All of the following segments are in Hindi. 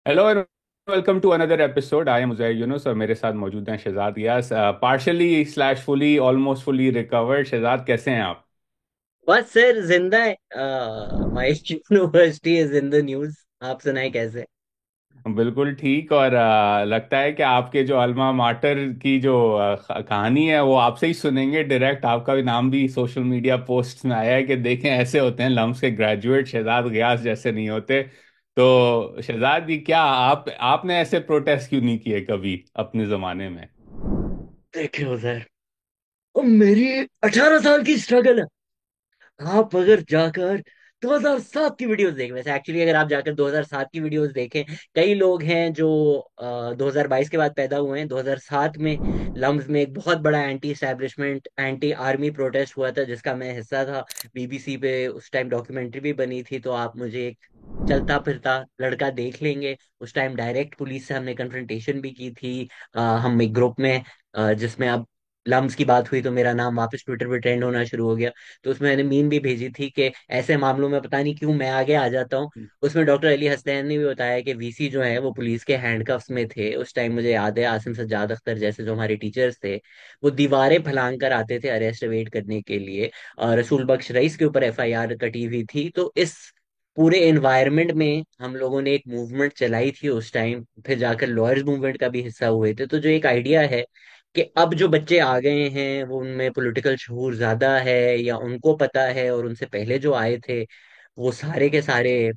Hello and welcome to another episode. I am Uzair Younus और मेरे साथ मौजूद हैं शहजाद यास, partially slash fully almost fully recovered. Shahzad, कैसे हैं आप? बस सर जिंदा है। My university is in the news. आप सुनाए कैसे? बिल्कुल ठीक। और लगता है कि आपके जो अल्मा माटर की जो कहानी है वो आपसे ही सुनेंगे डायरेक्ट। आपका भी नाम भी सोशल मीडिया पोस्ट में आया है कि देखें ऐसे होते हैं लम्स के ग्रेजुएट, शहजाद गयास जैसे नहीं होते। तो शहजाद जी, क्या आपने ऐसे प्रोटेस्ट क्यों नहीं किए कभी अपने जमाने में? देखियो सर, वो मेरी 18 साल की स्ट्रगल है। आप अगर जाकर 2007 की वीडियोस देखें, वैसे एक्चुअली अगर आप जाकर 2007 की वीडियोस देखें, कई लोग हैं जो 2022 के बाद पैदा हुए हैं। 2007 में लम्स में एक बहुत बड़ा anti establishment anti army protest हुआ था जिसका मैं हिस्सा था। बीबीसी पे उस टाइम डॉक्यूमेंट्री भी बनी थी, तो आप मुझे एक चलता फिरता लड़का देख लेंगे। उस टाइम डायरेक्ट पुलिस से हमने कन्फ्रंटेशन भी की थी। हम एक ग्रुप में, जिसमें अब लम्स की बात हुई तो मेरा नाम वापस ट्विटर पे ट्रेंड होना शुरू हो गया। तो उसमें मैंने मीम भी भेजी थी कि ऐसे मामलों में पता नहीं क्यों मैं आगे आ जाता हूँ। उसमें डॉक्टर अली हसनैन ने भी बताया कि वीसी जो है वो पुलिस के हैंडकफ्स में थे उस टाइम। मुझे याद है आसिम सज्जाद अख्तर जैसे जो हमारे टीचर्स थे, वो दीवारें फलांग कर आते थे अरेस्ट अवेट करने के लिए। और रसूल बख्श रईस के ऊपर एफआईआर कटी हुई थी। तो इस पूरे एनवायरनमेंट में हम लोगों ने एक मूवमेंट चलाई थी उस टाइम, फिर जाकर लॉयर्स मूवमेंट का भी हिस्सा हुए थे। तो जो एक आइडिया है कि अब जो बच्चे आ गए हैं वो उनमें पॉलिटिकल शऊर ज्यादा है या उनको पता है, और उनसे पहले जो आए थे वो सारे के सारे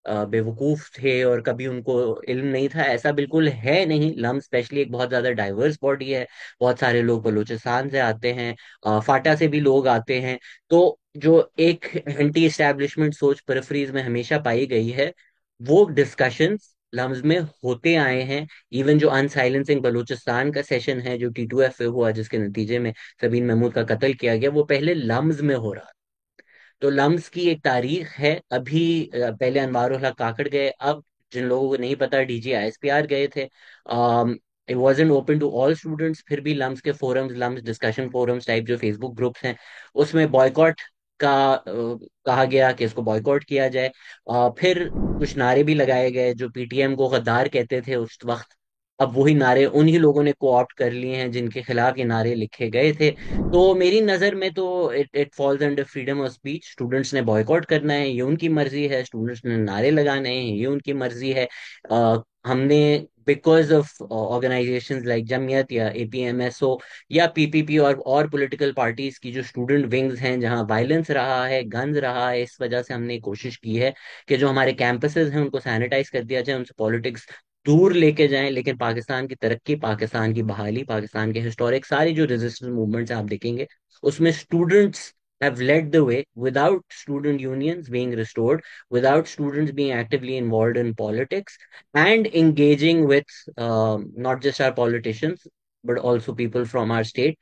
बेवकूफ थे और कभी उनको इल्म नहीं था, ऐसा बिल्कुल है नहीं। लम स्पेशली एक बहुत ज्यादा डाइवर्स बॉडी है। बहुत सारे लोग बलूचिस्तान से आते हैं, फाटा से भी लोग आते हैं। तो जो एक एंटी एस्टैब्लिशमेंट सोच परफ्रीज में हमेशा पाई गई है, वो डिस्कशंस लम्स में होते आए हैं। इवन जो अनसाइलेंसिंग बलूचिस्तान का सेशन है जो T2F हुआ, जिसके नतीजे में सबीन महमूद का कत्ल किया गया, वो पहले लम्स में हो रहा। तो लम्स की एक तारीख है अभी। पहले अनवारुल हक काकड़ गए, अब जिन लोगों को नहीं पता डीजी आईएसपीआर गए थे। It wasn't open to all students, फिर भी लम्स के forums, LUMS discussion forums type जो फेसबुक ग्रुप्स हैं, उसमें बॉयकॉट का कहा गया कि इसको बॉयकॉट किया जाए। फिर कुछ नारे भी लगाए गए जो पीटीएम को गद्दार कहते थे उस वक्त। अब वही नारे उन्हीं लोगों ने को ऑप्ट कर लिए हैं जिनके खिलाफ ये नारे लिखे गए थे। तो मेरी नजर में तो it it falls under freedom of speech. Students ने बॉयकॉट करना है, ये उनकी मर्जी है। स्टूडेंट्स ने नारे लगाने हैं, ये उनकी मर्जी है। हमने because of organisations like Jamiat या एपीएमएसओ या पीपीपी और पॉलिटिकल पार्टीज की जो स्टूडेंट विंग्स हैं जहां वायलेंस रहा है, गंज रहा है, इस वजह से हमने कोशिश की है कि जो हमारे कैंपसेस हैं उनको सैनिटाइज कर दिया जाए, उनसे पॉलिटिक्स दूर लेके जाएं। लेकिन पाकिस्तान की तरक्की, पाकिस्तान की बहाली, पाकिस्तान के हिस्टोरिक सारी जो रेजिस्टेंस मूवमेंट्स आप देखेंगे, उसमें students have led the way, without student unions being restored, without students being actively involved in politics and engaging with not just our politicians but also people from our state,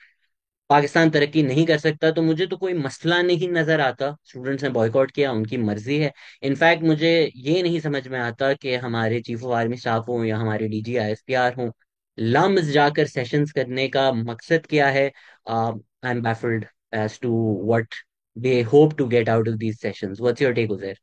Pakistan तरक्की नहीं कर सकता। तो मुझे तो कोई मसला नहीं नजर आता। स्टूडेंट्स ने बॉयकॉट किया, उनकी मर्जी है। इनफैक्ट मुझे ये नहीं समझ में आता कि हमारे चीफ ऑफ आर्मी स्टाफ हो या हमारे डीजी आईएसपीआर हो, लम्स जाकर सेशंस करने का मकसद क्या है। I am baffled as to what they hope to get out of these sessions. What's your take Uzair?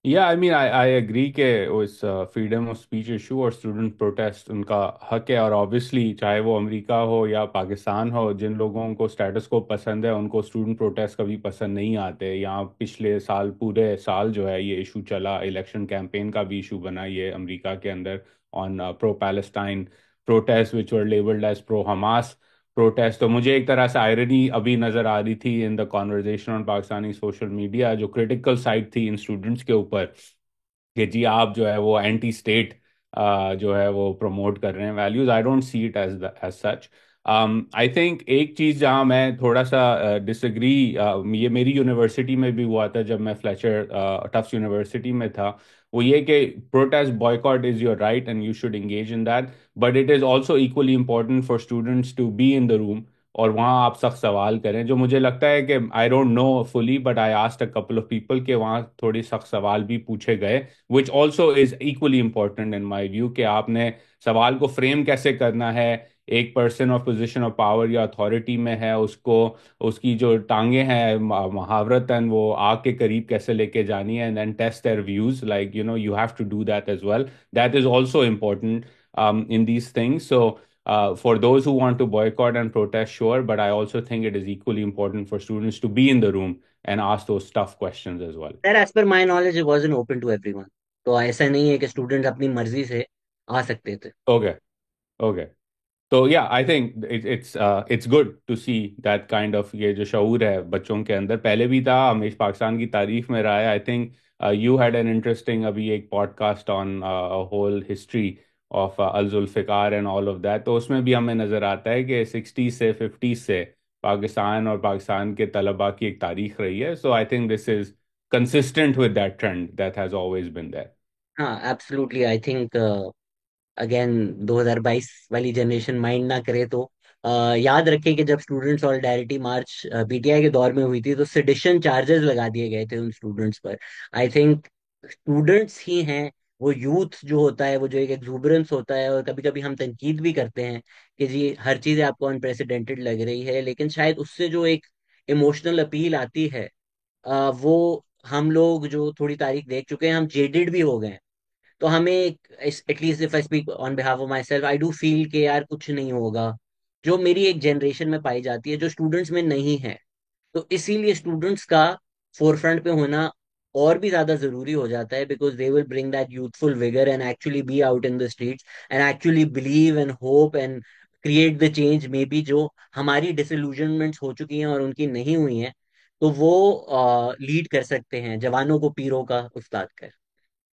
या आई मीन आई एग्री के उस फ्रीडम ऑफ स्पीच इशू और स्टूडेंट प्रोटेस्ट उनका हक है। और ऑब्वियसली चाहे वो अमेरिका हो या पाकिस्तान हो, जिन लोगों को स्टेटस को पसंद है उनको स्टूडेंट प्रोटेस्ट कभी पसंद नहीं आते। यहाँ पिछले साल पूरे साल जो है ये इशू चला, इलेक्शन कैंपेन का भी इशू बना ये अमेरिका के अंदर, on pro Palestine protest which were labelled as pro Hamas protest. तो मुझे एक तरह से आयरनी अभी नजर आ रही थी in the conversation on Pakistani social media, जो क्रिटिकल साइड थी इन स्टूडेंट्स के ऊपर, कि जी आप जो है वो एंटी स्टेट जो है वो प्रमोट कर रहे हैं values. I don't see it as as such. I think एक चीज़ जहाँ मैं थोड़ा सा डिसएग्री, ये मेरी यूनिवर्सिटी में भी हुआ था जब मैं फ्लेचर टफ्स यूनिवर्सिटी में था, वो ये कि protest boycott is your right and you should engage in that, but it is also equally important for students to be in the room और वहाँ आप सख्त सवाल करें। जो मुझे लगता है कि आई don't no fully but I asked a couple of people के वहाँ थोड़े सख्त सवाल भी पूछे गए, which also is equally important in my view, कि आपने सवाल को फ्रेम कैसे करना है, एक person of position of power या अथॉरिटी में है, उसको उसकी जो टांगे हैं महावरतन वो आग के करीब कैसे लेके जानी है, and then test their views, like you have to do that as well. That is also important in these things. So for those who want to boycott and protest, sure, but I also think it is equally important for students to be in the room and ask those tough questions as well. Sir as per my knowledge it wasn't open to everyone, तो ऐसा नहीं है कि स्टूडेंट अपनी मर्जी से आ सकते थे। Okay, okay. तो या I think it's good to see that kind of, ये जो शऊर है बच्चों के अंदर पहले भी था, हमेशा पाकिस्तान की तारीफ में रहा है. I think you had an interesting अभी एक podcast on whole history of Al Zulfiqar and all of that, तो उसमें भी हमें नज़र आता है कि 60 से 50 से पाकिस्तान और पाकिस्तान के तलबा की एक तारीख रही है. So I think this is consistent with that trend that has always been there. हाँ एब्सोल्युटली, आई थिंक अगेन 2022 वाली जनरेशन माइंड ना करे तो याद रखें कि जब स्टूडेंट सॉलिडारिटी मार्च पीटीआई के दौर में हुई थी तो सेडिशन चार्जेस लगा दिए गए थे उन स्टूडेंट्स पर। आई थिंक स्टूडेंट्स ही हैं, वो यूथ जो होता है, वो जो एक एक्सूबरेंस होता है, और कभी कभी हम तनकीद भी करते हैं कि जी हर चीज़ आपको अनप्रेसिडेंटेड लग रही है, लेकिन शायद उससे जो एक इमोशनल अपील आती है वो हम लोग जो थोड़ी तारीख देख चुके हैं, हम जेडेड भी हो गए हैं। तो हमें at least if I speak on behalf of my self, I do feel कि यार कुछ नहीं होगा, जो मेरी एक जनरेशन में पाई जाती है जो स्टूडेंट्स में नहीं है। तो इसीलिए स्टूडेंट्स का फोरफ्रंट पे होना और भी ज्यादा जरूरी हो जाता है, because they will bring that youthful vigour and actually be out in the streets and actually believe and hope and create the change may be जो हमारी डिसइल्यूजनमेंट्स हो चुकी हैं और उनकी नहीं हुई हैं, तो वो लीड कर सकते हैं जवानों को पीरों का उस्ताद कर।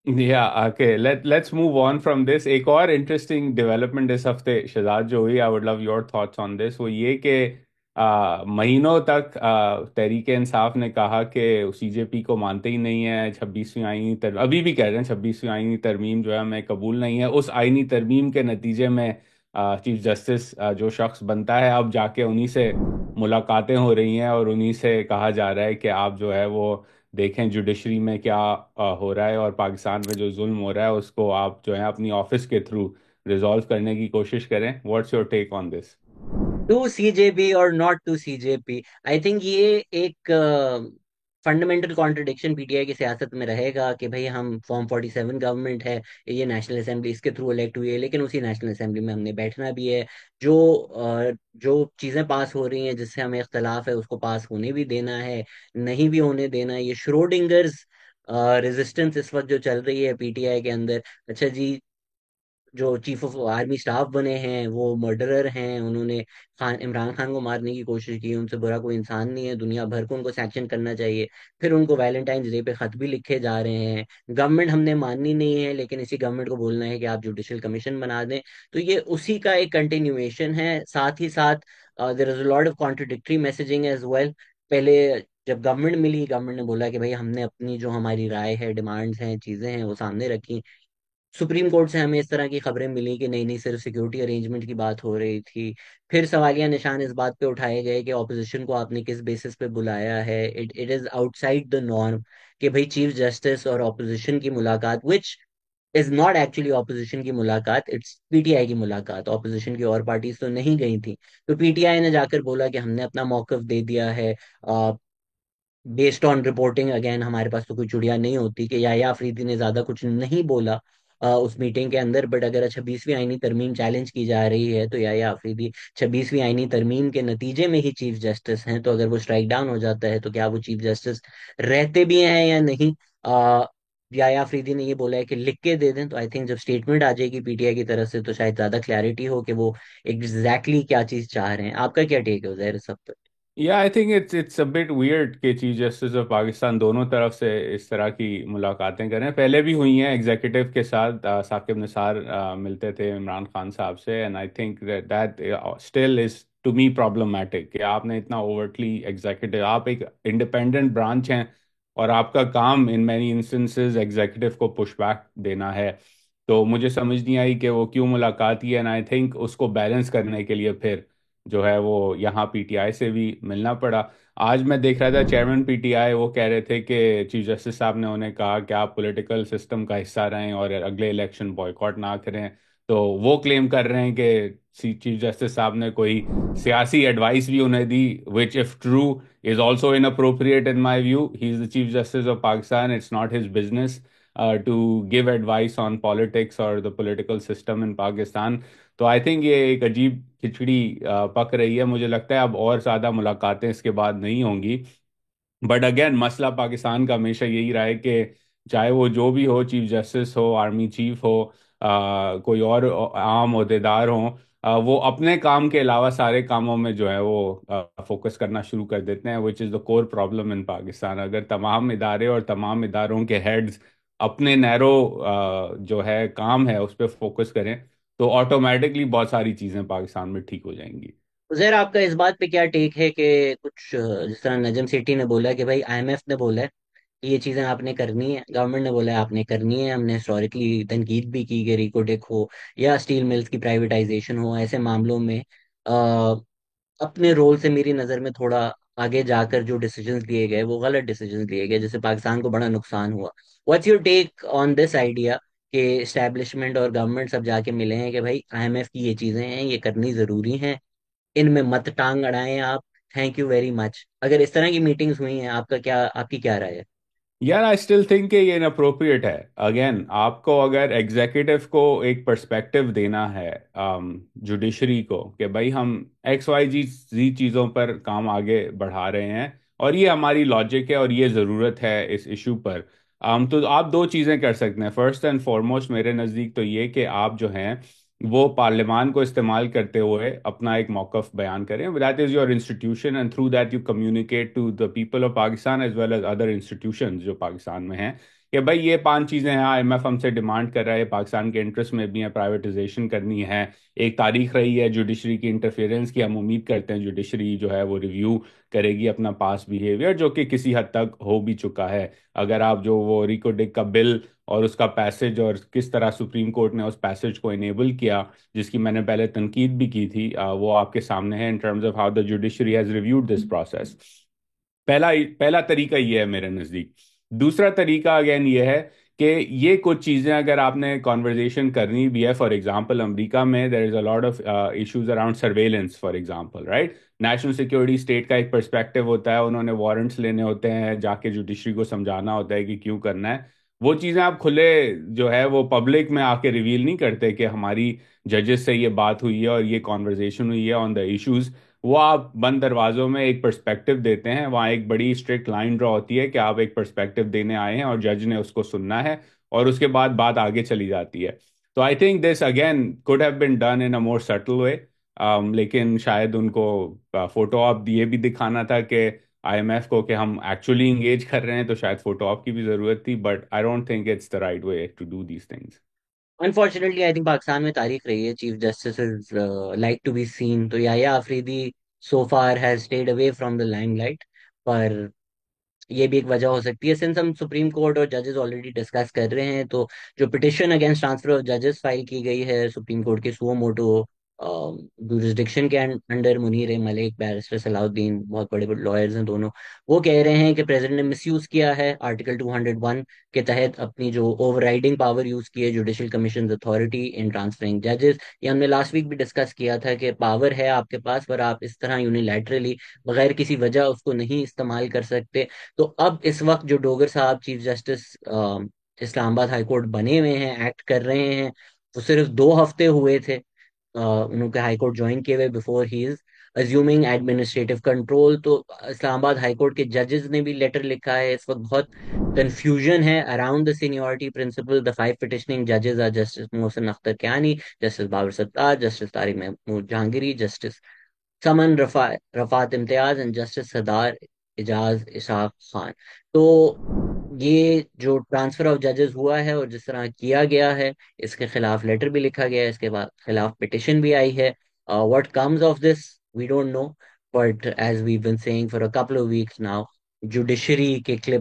या okay, let's move on from this. एक और इंटरेस्टिंग डेवलपमेंट इस हफ्ते शहजाद जो हुई, I would love your thoughts on this. वो ये कि महीनों तक तहरीक इंसाफ ने कहा कि सीजेपी को मानते ही नहीं है, 26वीं आईनी तरमीम अभी भी कह रहे हैं, 26वीं आईनी तरमीम जो है हमें कबूल नहीं है. उस आईनी तरमीम के नतीजे में चीफ जस्टिस जो शख्स बनता है, अब जाके उन्हीं से मुलाकातें हो रही हैं और उन्हीं से कहा जा रहा है कि आप जो है वो देखें जुडिशरी में क्या हो रहा है, और पाकिस्तान में जो जुल्म हो रहा है उसको आप जो है अपनी ऑफिस के थ्रू रिजॉल्व करने की कोशिश करें. What's your take on this? To CJP और not to CJP, I think ये एक फंडामेंटल कॉन्ट्रडिक्शन पीटीआई की सियासत में रहेगा कि भाई हम फॉर्म 47 गवर्नमेंट है, ये नेशनल असेंबली इसके थ्रू इलेक्ट हुई है, लेकिन उसी नेशनल असेंबली में हमने बैठना भी है। जो जो चीजें पास हो रही हैं जिससे हमें इख्तलाफ है उसको पास होने भी देना है, नहीं भी होने देना है। ये श्रोडिंगर्स रेजिस्टेंस इस वक्त जो चल रही है पीटीआई के अंदर, अच्छा जी, जो चीफ ऑफ आर्मी स्टाफ बने हैं वो मर्डरर हैं, उन्होंने इमरान खान को मारने की कोशिश की, उनसे बुरा कोई इंसान नहीं है, दुनिया भर को उनको सैक्शन करना चाहिए। फिर उनको वैलेंटाइंस डे पे खत भी लिखे जा रहे हैं। गवर्नमेंट हमने माननी नहीं है, लेकिन इसी गवर्नमेंट को बोलना है कि आप जुडिशल कमीशन बना दें। तो ये उसी का एक कंटिन्यूएशन है। साथ ही साथ there is a lot of contradictory messaging as well. पहले जब गवर्नमेंट मिली, गवर्नमेंट ने बोला कि भाई हमने अपनी जो हमारी राय है, डिमांड्स हैं, चीजें हैं, वो सामने रखी। सुप्रीम कोर्ट से हमें इस तरह की खबरें मिली कि नहीं नहीं, सिर्फ सिक्योरिटी अरेंजमेंट की बात हो रही थी। फिर सवालिया निशान इस बात पे उठाए गए कि ऑपोजिशन को आपने किस बेसिस पे बुलाया है, it it is outside the norm कि भाई चीफ जस्टिस और ऑपोजिशन की मुलाकात, which is not actually opposition की मुलाकात, इट्स पीटीआई की मुलाकात, ऑपोजिशन की और पार्टीज तो नहीं गई थी। तो पीटीआई ने जाकर बोला कि हमने अपना मौकफ दे दिया है, बेस्ड ऑन रिपोर्टिंग। अगेन हमारे पास तो कोई चुड़िया नहीं होती कि या अफरीदी ने ज्यादा कुछ नहीं बोला उस मीटिंग के अंदर, बट अगर 26वीं आईनी तरमीम चैलेंज की जा रही है तो या अफरीदी 26वीं आईनी तरमीम के नतीजे में ही चीफ जस्टिस हैं, तो अगर वो स्ट्राइक डाउन हो जाता है तो क्या वो चीफ जस्टिस रहते भी हैं या नहीं? या अफरीदी ने ये बोला है कि लिख के दे दें, तो आई थिंक जब स्टेटमेंट आ जाएगी पीटीआई की तरफ से तो शायद ज्यादा क्लैरिटी हो कि वो एग्जैक्टली exactly क्या चीज चाह रहे हैं। आपका क्या टेक है उजैर इस सब पर? या I think it's a bit weird कि चीफ जस्टिस ऑफ पाकिस्तान दोनों तरफ से इस तरह की मुलाकातें करें. पहले भी हुई हैं एग्जीक्यूटिव के साथ, साकिब निसार मिलते थे इमरान खान साहब से, and I think that still is to me problematic कि आपने इतना ओवरटली एग्जीक्यूटिव, आप एक इंडिपेंडेंट ब्रांच हैं और आपका काम इन मैनी इंस्टेंसेस एग्जीक्यूटिव को पुश बैक देना है. तो मुझे समझ नहीं आई कि वो क्यों मुलाकात की, एंड आई थिंक उसको बैलेंस करने के लिए फिर जो है वो यहाँ पीटीआई से भी मिलना पड़ा. आज मैं देख रहा था चेयरमैन पीटीआई वो कह रहे थे कि चीफ जस्टिस साहब ने उन्हें कहा कि आप पॉलिटिकल सिस्टम का हिस्सा रहें और अगले इलेक्शन बॉयकॉट ना करें. तो वो क्लेम कर रहे हैं कि चीफ जस्टिस साहब ने कोई सियासी एडवाइस भी उन्हें दी, which if true is also inappropriate in my view. He is the chief justice of Pakistan, it's not his business to give advice on politics और the political system in Pakistan. तो आई थिंक ये एक अजीब खिचड़ी पक रही है। मुझे लगता है अब और ज़्यादा मुलाकातें इसके बाद नहीं होंगी। बट अगेन मसला पाकिस्तान का हमेशा यही रहा है कि चाहे वो जो भी हो, चीफ जस्टिस हो, आर्मी चीफ हो, कोई और आम ओहदेदार हो, वो अपने काम के अलावा सारे कामों में जो है वो फोकस करना शुरू कर देते हैं, which is the core problem in Pakistan. अगर तमाम इदारे और तमाम इदारों के हेड्स अपने नैरो जो है काम है उस पर फोकस करें, तो ऑटोमेटिकली बहुत सारी चीज़ें पाकिस्तान में ठीक हो जाएंगी। उजैर, आपका इस बात पे क्या टेक है कि कुछ जिस तरह नजम सेठी ने बोला कि भाई आईएमएफ ने बोला है कि ये चीजें आपने करनी है, गवर्नमेंट ने बोला है आपने करनी है, हमने हिस्टोरिकली तनकीद भी की कि रिकोडेक हो या स्टील मिल्स की प्राइवेटाइजेशन हो, ऐसे मामलों में अपने रोल से मेरी नज़र में थोड़ा आगे जाकर जो डिसीजंस लिए गए वो गलत डिसीजंस लिए गए, जिससे पाकिस्तान को बड़ा नुकसान हुआ। What's your take on this idea कि एस्टेब्लिशमेंट और गवर्नमेंट सब जाके मिले हैं कि भाई आईएमएफ की ये चीजें हैं, ये करनी जरूरी हैं, इनमें मत टांग अड़ाएं आप, थैंक यू वेरी मच। अगर इस तरह की मीटिंग्स हुई हैं, आपकी क्या राय है? यार आई स्टिल थिंक कि ये इनअप्रोप्रिएट है। अगेन आपको अगर एग्जीक्यूटिव को एक पर्सपेक्टिव देना है जुडिशरी को कि भाई हम एक्स वाई जी चीज़ों पर काम आगे बढ़ा रहे हैं और ये हमारी लॉजिक है और ये ज़रूरत है इस इशू पर, तो आप दो चीज़ें कर सकते हैं। फर्स्ट एंड फॉरमोस्ट मेरे नज़दीक तो ये कि आप जो हैं वो पार्लियामान को इस्तेमाल करते हुए अपना एक मौक़िफ़ बयान करें। That is your institution and through that you communicate to the people of Pakistan as well as other institutions जो पाकिस्तान में हैं कि भाई ये पांच चीज़ें हैं, आईएमएफ हमसे डिमांड कर रहा है, पाकिस्तान के इंटरेस्ट में भी है, प्राइवेटाइजेशन करनी है। एक तारीख रही है जुडिशरी की इंटरफेरेंस की, हम उम्मीद करते हैं जुडिशरी जो है वो रिव्यू करेगी अपना पास बिहेवियर, जो कि किसी हद तक हो भी चुका है। अगर आप जो वो रिको डिक का बिल और उसका पैसेज और किस तरह सुप्रीम कोर्ट ने उस पैसेज को इनेबल किया, जिसकी मैंने पहले तनकीद भी की थी, वो आपके सामने है in terms of how the judiciary has reviewed this process. पहला पहला तरीका ये है मेरे नज़दीक। दूसरा तरीका अगेन ये है कि ये कुछ चीज़ें अगर आपने कॉन्वर्जेशन करनी भी है, फॉर एग्जांपल अमेरिका में there is a lot of issues around surveillance for example, right. National security state का एक पर्सपेक्टिव होता है, उन्होंने वारंट्स लेने होते हैं, जाके जुडिशरी को समझाना होता है कि क्यों करना है। वो चीज़ें आप खुले जो है वो पब्लिक में आके रिवील नहीं करते कि हमारी जजेस से ये बात हुई है और ये कॉन्वर्जेशन हुई है ऑन द इश्यूज। वो आप बंद दरवाजों में एक पर्सपेक्टिव देते हैं, वहाँ एक बड़ी स्ट्रिक्ट लाइन ड्रॉ होती है कि आप एक पर्सपेक्टिव देने आए हैं और जज ने उसको सुनना है, और उसके बाद बात आगे चली जाती है। तो I think this again could have been done in a more subtle way. लेकिन शायद उनको फोटो ऑप ये भी दिखाना था कि आईएमएफ को कि हम एक्चुअली इंगेज कर रहे हैं, तो शायद फोटो ऑप की भी जरूरत थी। But I don't think it's the right way to do these things. Unfortunately I think Pakistan में तारीख रही है chief justice is like to be seen, तो Yahya Afridi so far has stayed away from the limelight. पर ये भी एक वजह हो सकती है, सिंस हम सुप्रीम कोर्ट और जजेस ऑलरेडी डिस्कस कर रहे हैं, तो जो पिटिशन अगेंस्ट ट्रांसफर ऑफ जजेस फाइल की गई है सुप्रीम कोर्ट के सुओ मोटो जुरिस्डिक्शन के अंडर, मुनीर ए मलिक, बैरिस्टर सलाउद्दीन, बहुत बड़े बड़े लॉयर्स हैं दोनों, वो कह रहे हैं कि प्रेसिडेंट ने मिसयूज किया है आर्टिकल 201 के तहत अपनी जो ओवरराइडिंग पावर यूज की है judicial commission authority in transferring जजेस। ये हमने लास्ट वीक भी डिस्कस किया था कि पावर है आपके पास, पर आप इस तरह यूनिलैटरली बगैर किसी वजह उसको नहीं इस्तेमाल कर सकते। तो अब इस वक्त जो डोगर साहब chief justice Islamabad high court बने हुए हैं, एक्ट कर रहे हैं, वो सिर्फ 2 हफ्ते हुए थे उनके हाई कोर्ट ज्वाइन किए हुए, before he is assuming administrative control. तो इस्लामाबाद हाई कोर्ट के जजेस ने भी लेटर लिखा है, इस वक्त बहुत कंफ्यूजन है around the seniority principle. The 5 petitioning जजेस are justice Mohsin Akhtar Kiyani, justice Babar Sattar, justice Tariq Mahmood Jahangiri, justice Saman Rafat Imtiaz and justice Sardar Ejaz Ishaq Khan. तो ये जो ट्रांसफर ऑफ जजेस हुआ है और जिस तरह किया गया है, इसके खिलाफ लेटर भी लिखा गया है, इसके बाद खिलाफ पिटिशन भी आई है। What comes of this we don't know, but as we been saying for a couple of weeks now, judiciary के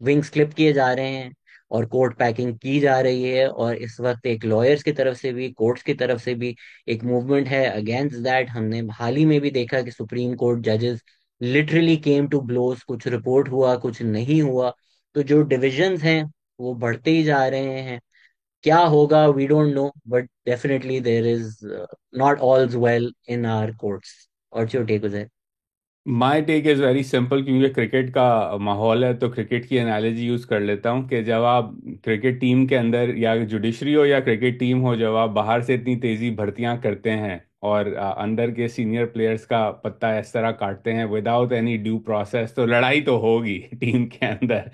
विंग्स क्लिप किए जा रहे हैं और कोर्ट पैकिंग की जा रही है, और इस वक्त एक लॉयर्स की तरफ से भी कोर्ट्स की तरफ से भी एक मूवमेंट है अगेंस्ट दैट। हमने हाल ही में भी देखा कि सुप्रीम कोर्ट जजेस लिटरली केम टू ब्लोज, कुछ रिपोर्ट हुआ कुछ नहीं हुआ। तो जो डिविजन्स हैं वो बढ़ते ही जा रहे हैं। क्या होगा we don't know, but definitely there is not all's well in our courts. और your take Uz. My take is very simple, क्योंकि क्रिकेट का माहौल है तो क्रिकेट की एनालॉजी यूज़ कर लेता हूँ कि जब आप क्रिकेट टीम के अंदर, या जुडिशरी हो या क्रिकेट टीम हो, जब आप बाहर से इतनी तेज़ी भर्तियां करते हैं और अंदर के सीनियर प्लेयर्स का पत्ता इस तरह काटते हैं विदाउट एनी ड्यू प्रोसेस, तो लड़ाई तो होगी टीम के अंदर।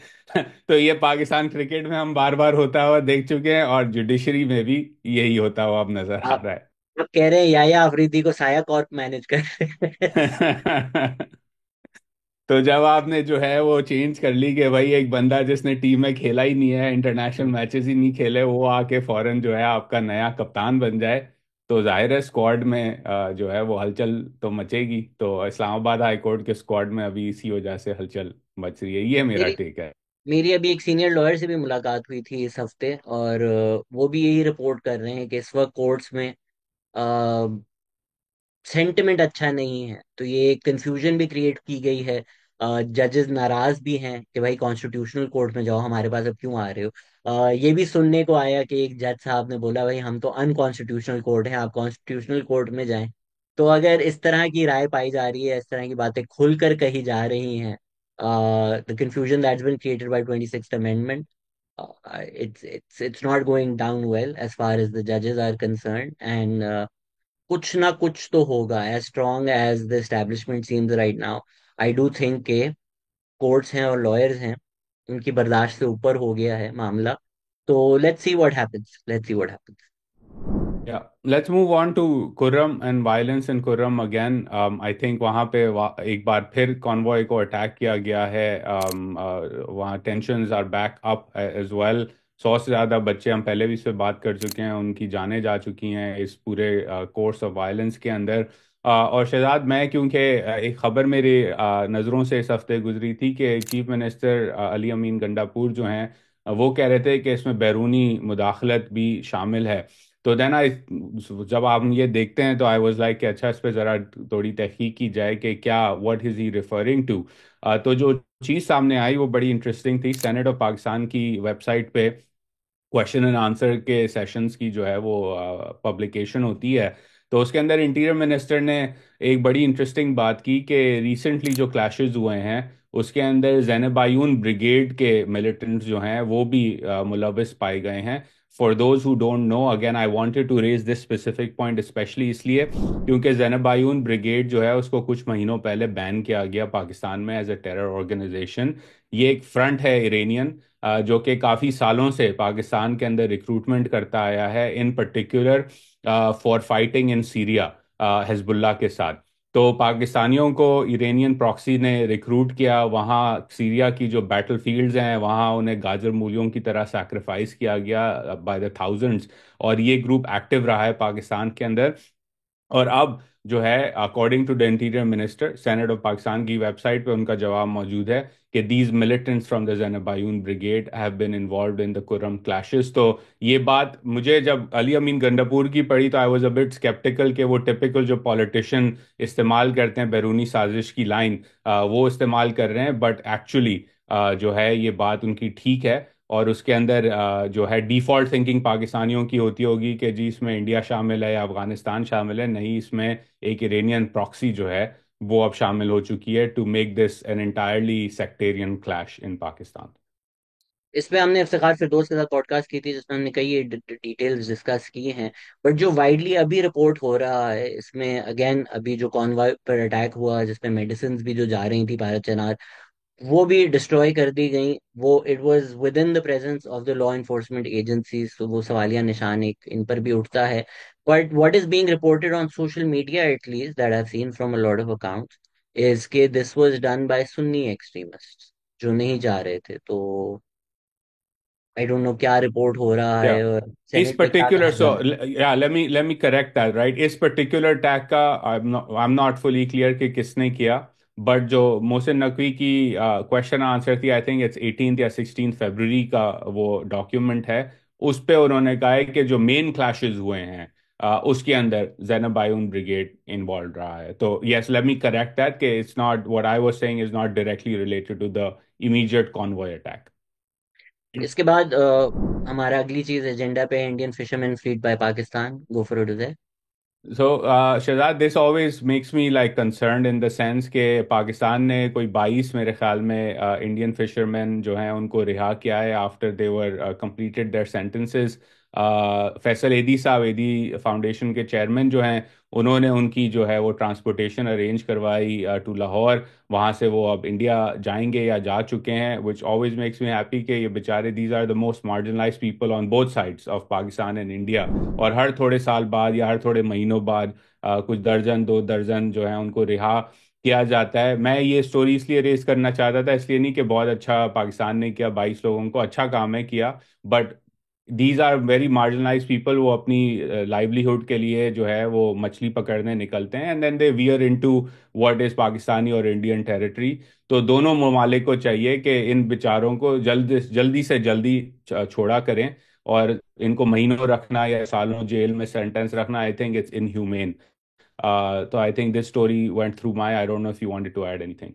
तो ये पाकिस्तान क्रिकेट में हम बार बार होता हुआ देख चुके हैं, और जुडिशरी में भी यही होता हुआ अब नजर आ आप रहा है। आप कह रहे हैं याया अफरीदी को साया कॉर्प मैनेज कर रहे हैं। तो जब आपने जो है वो चेंज कर ली कि भाई एक बंदा जिसने टीम में खेला ही नहीं है, इंटरनेशनल मैचेस ही नहीं खेले, वो आके फौरन जो है आपका नया कप्तान बन जाए, तो जाहिर है स्क्वाड में जो है वो हलचल तो मचेगी। तो इस्लामाबाद हाई कोर्ट के स्क्वाड में अभी इसी वजह से हलचल मच रही है, ये मेरा मेरी टेक है। मेरी अभी एक सीनियर लॉयर से भी मुलाकात हुई थी इस हफ्ते, और वो भी यही रिपोर्ट कर रहे हैं कि इस वक्त कोर्ट्स में सेंटिमेंट अच्छा नहीं है। तो ये एक कंफ्यूजन भी क्रिएट की गई है। जजेस नाराज भी हैं कि भाई कॉन्स्टिट्यूशनल कोर्ट में जाओ, हमारे पास अब क्यों आ रहे हो। ये भी सुनने को आया कि एक जज साहब ने बोला भाई हम तो अनकॉन्स्टिट्यूशनल कोर्ट हैं, आप कॉन्स्टिट्यूशनल कोर्ट में जाएं। तो अगर इस तरह की राय पाई जा रही है, इस तरह की बातें खुलकर कही जा रही हैं, the confusion that's been created by 26th amendment, it's not going down well as far as the judges are concerned, and कुछ ना कुछ तो होगा। As strong as the establishment seems right now, I do think के कोर्ट्स हैं और लॉयर्स हैं, उनकी बर्दाश्त से ऊपर हो गया है मामला। तो let's see what happens, let's see what happens. या let's move on to Kurram and violence in Kurram again. I think वहाँ पे एक बार फिर कॉन्वॉय को अटैक किया गया है। वहाँ tensions are back up as well. 100 से ज़्यादा बच्चे, हम पहले भी इस पे बात कर चुके हैं, उनकी जानें जा चुकी हैं इस पूरे कोर्स ऑफ वायलेंस के अंदर। और शहजाद, मैं क्योंकि एक खबर मेरी नज़रों से इस हफ्ते गुजरी थी कि चीफ मिनिस्टर अली अमीन गंडापुर जो हैं, वो कह रहे थे कि इसमें बैरूनी मुदाखलत भी शामिल है। तो देन आई, जब आप ये देखते हैं तो आई वाज लाइक कि अच्छा, इस पे ज़रा थोड़ी तहकीक की जाए कि क्या, what is he referring to. तो जो चीज़ सामने आई वो बड़ी इंटरेस्टिंग थी। सेनेट ऑफ पाकिस्तान की वेबसाइट पे क्वेश्चन एंड आंसर के सेशंस की जो है वो पब्लिकेशन होती है। तो उसके अंदर इंटीरियर मिनिस्टर ने एक बड़ी इंटरेस्टिंग बात की कि रिसेंटली जो क्लैशेस हुए हैं उसके अंदर ज़ैनब आयून ब्रिगेड के मिलिटेंट्स जो हैं वो भी मुलविस पाए गए हैं। For those who don't know, again I wanted to raise this specific point specially इसलिए क्योंकि ज़ैनब आयून ब्रिगेड जो है उसको कुछ महीनों पहले बैन किया गया पाकिस्तान में एज ए टेरर ऑर्गेनाइजेशन। ये एक फ्रंट है इरानियन, जो कि काफ़ी सालों से पाकिस्तान के अंदर रिक्रूटमेंट करता आया है, इन particular for fighting in Syria Hezbollah के साथ। तो पाकिस्तानियों को इरानियन प्रॉक्सी ने रिक्रूट किया, वहाँ सीरिया की जो बैटल फील्ड्स हैं वहाँ उन्हें गाजर मूलियों की तरह सैक्रिफाइस किया गया बाय द थाउजेंड्स। और ये ग्रुप एक्टिव रहा है पाकिस्तान के अंदर। और अब जो है, according to the interior minister, senate of Pakistan की वेबसाइट पे उनका जवाब मौजूद है कि these militants from the Zainabiyoun brigade have been involved in the Kurram clashes. तो ये बात मुझे जब अली अमीन गंडापुर की पढ़ी तो I was a bit sceptical कि वो टिपिकल जो पॉलिटिशियन इस्तेमाल करते हैं बैरूनी साजिश की लाइन, वो इस्तेमाल कर रहे हैं, बट एक्चुअली जो है ये बात उनकी ठीक है। और उसके अंदर जो है डिफॉल्ट थिंकिंग पाकिस्तानियों की होती होगी कि जी इसमें इंडिया शामिल है या अफगानिस्तान शामिल है, नहीं, इसमें एक इरानियन प्रॉक्सी जो है वो अब शामिल हो चुकी है to make this an entirely sectarian clash in Pakistan. इस पे हमने इफ्तिखार फिरदौस के साथ पॉडकास्ट की थी जिसमें हमने कई डिटेल्स डिस्कस की हैं। बट जो वाइडली अभी रिपोर्ट हो रहा है इसमें, अगेन अभी जो कॉन्वॉय पर अटैक हुआ जिसमें मेडिसिन भी जो जा रही थी भारत चनार, वो भी डिस्ट्रॉय कर दी गई। वो it was with in the presence of the law enforcement agencies, तो वो सवालिया निशान एक इन पर भी उठता है। But what is being reported on social media, at least that I have seen from a lot of accounts, is के this was done by Sunni extremist जो नहीं जा रहे थे। तो आई डोंट नो क्या रिपोर्ट हो रहा या है और इस सेनेट में क्या पर्टिकुलर, कहा सो जा रहा है। या late me correct that, right, इस पर्टिकुलर टैग का I am not fully clear कि किसने किया। बट जो मोहसिन नकवी की क्वेश्चन आंसर थी, आई थिंक इट्स 18th या 16th फरवरी का वो डॉक्यूमेंट है। उस पे उन्होंने कहा है कि जो मेन क्लैशेस हुए हैं उसके अंदर जैनब आयून ब्रिगेड इन्वॉल्व रहा है। तो yes, let me correct that कि it's not, what I was saying is not directly related to the immediate convoy attack. इसके बाद हमारा अगली चीज एजेंडा पे है Indian fisherman fleet by Pakistan. Go for it. So, Shahzad, this always makes me like concerned in the sense कि पाकिस्तान ने कोई 22 मेरे ख्याल में इंडियन फिशरमैन जो हैं उनको रिहा किया है after they were completed their sentences। Faisal एदी साहब, एदी फाउंडेशन के चेयरमैन जो हैं, उन्होंने उनकी जो है वो ट्रांसपोर्टेशन अरेंज करवाई टू लाहौर। वहाँ से वो अब इंडिया जाएंगे या जा चुके हैं, which always makes me happy कि ये बेचारे, these are the most marginalised people on both sides of Pakistan and India. और हर थोड़े साल बाद या हर थोड़े महीनों बाद कुछ दर्जन दो दर्जन जो है उनको रिहा किया जाता है। मैं ये स्टोरी इसलिए रेस करना चाहता था, इसलिए नहीं कि बहुत अच्छा पाकिस्तान ने किया, 22 लोगों को अच्छा काम है किया, but these are very marginalise people. वो अपनी लाइवलीहुड के लिए जो है वो मछली पकड़ने निकलते हैं, and then they veer into what is Pakistani और इंडियन टेरिटरी। तो दोनों ममालिक को चाहिए कि इन बेचारों को जल्दी से जल्दी छोड़ा करें, और इनको महीनों रखना या सालों जेल में सेंटेंस रखना, आई थिंक इट्स इनह्यूमेन। तो I think this story went through my, I don't know if you wanted to add anything.